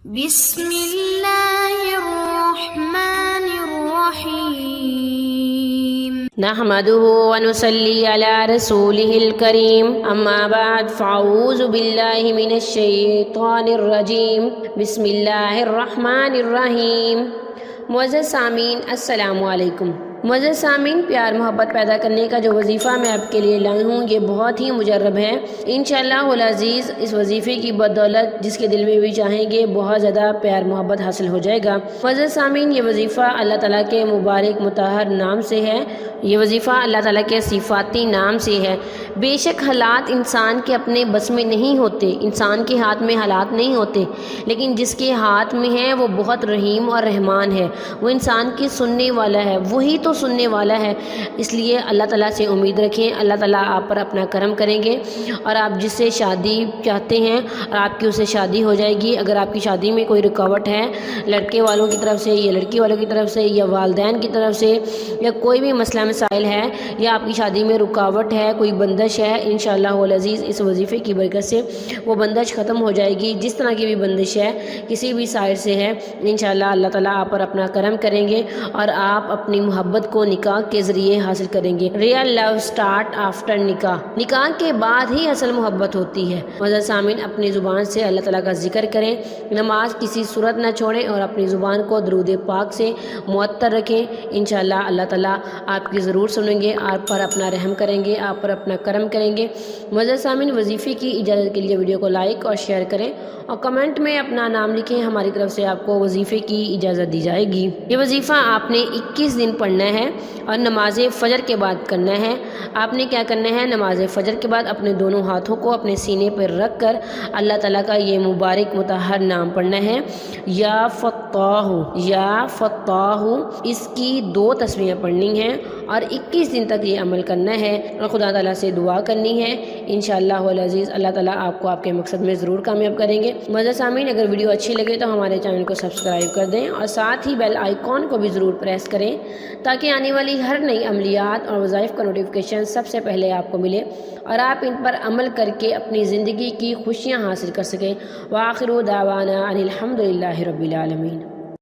بسم اللہ الرحمن الرحیم نحمده ونصلي على رسوله الكريم اما بعد فاعوذ باللہ من الشیطان الرجیم بسم اللہ الرحمن الرحیم۔ معزز سامعین السلام علیکم۔ معزز سامعین، پیار محبت پیدا کرنے کا جو وظیفہ میں آپ کے لیے لائی ہوں یہ بہت ہی مجرب ہے۔ انشاءاللہ العزیز اس وظیفے کی بدولت جس کے دل میں بھی چاہیں گے بہت زیادہ پیار محبت حاصل ہو جائے گا۔ معزز سامعین، یہ وظیفہ اللہ تعالیٰ کے مبارک مطہر نام سے ہے، یہ وظیفہ اللہ تعالیٰ کے صفاتی نام سے ہے۔ بے شک حالات انسان کے اپنے بس میں نہیں ہوتے، انسان کے ہاتھ میں حالات نہیں ہوتے، لیکن جس کے ہاتھ میں ہے وہ بہت رحیم اور رحمان ہے، وہ انسان کی سننے والا ہے، وہی تو سننے والا ہے۔ اس لیے اللہ تعالیٰ سے امید رکھیں، اللہ تعالیٰ آپ پر اپنا کرم کریں گے اور آپ جس سے شادی چاہتے ہیں اور آپ کی اس سے شادی ہو جائے گی۔ اگر آپ کی شادی میں کوئی رکاوٹ ہے لڑکے والوں کی طرف سے یا لڑکی والوں کی طرف سے یا والدین کی طرف سے یا کوئی بھی مسئلہ مسائل ہے یا آپ کی شادی میں رکاوٹ ہے، کوئی بندش ہے، انشاءاللہ العزیز اس وظیفے کی برکت سے وہ بندش ختم ہو جائے گی۔ جس طرح کی بھی بندش ہے کسی بھی سائر سے ہے، انشاءاللہ اللہ تعالیٰ آپ پر اپنا کرم کریں گے اور آپ اپنی محبت کو نکاح کے ذریعے حاصل کریں گے۔ ریئل لو سٹارٹ آفٹر نکاح، نکاح کے بعد ہی اصل محبت ہوتی ہے۔ معزز سامعین، اپنی زبان سے اللہ تعالیٰ کا ذکر کریں، نماز کسی صورت نہ چھوڑیں اور اپنی زبان کو درود پاک سے معطر رکھیں۔ انشاءاللہ اللہ تعالیٰ آپ کی ضرور سنیں گے، آپ پر اپنا رحم کریں گے، آپ پر اپنا کرم کریں گے۔ معزز سامعین، وظیفے کی اجازت کے لیے ویڈیو کو لائک اور شیئر کریں اور کمنٹ میں اپنا نام لکھیں، ہماری طرف سے آپ کو وظیفے کی اجازت دی جائے گی۔ یہ وظیفہ آپ نے 21 دن پڑھنا ہے اور نماز فجر کے بعد کرنا ہے۔ آپ نے کیا کرنا ہے، نماز فجر کے بعد اپنے دونوں ہاتھوں کو اپنے سینے پر رکھ کر اللہ تعالیٰ کا یہ مبارک مطہر نام پڑھنا ہے، یا فتاح، یا فتاح۔ اس کی 2 تسبیحیں پڑھنی ہیں اور 21 دن تک یہ عمل کرنا ہے اور خدا تعالیٰ سے دعا کرنی ہے۔ انشاءاللہ العزیز اللہ تعالیٰ آپ کو آپ کے مقصد میں ضرور کامیاب کریں گے۔ معزز سامعین، اگر ویڈیو اچھی لگے تو ہمارے چینل کو سبسکرائب کر دیں اور ساتھ ہی بیل آئیکن کو بھی ضرور پریس کریں تاکہ آنے والی ہر نئی عملیات اور وظائف کا نوٹیفیکیشن سب سے پہلے آپ کو ملے اور آپ ان پر عمل کر کے اپنی زندگی کی خوشیاں حاصل کر سکیں۔ وآخر دعوانا ان الحمد للہ رب العالمین۔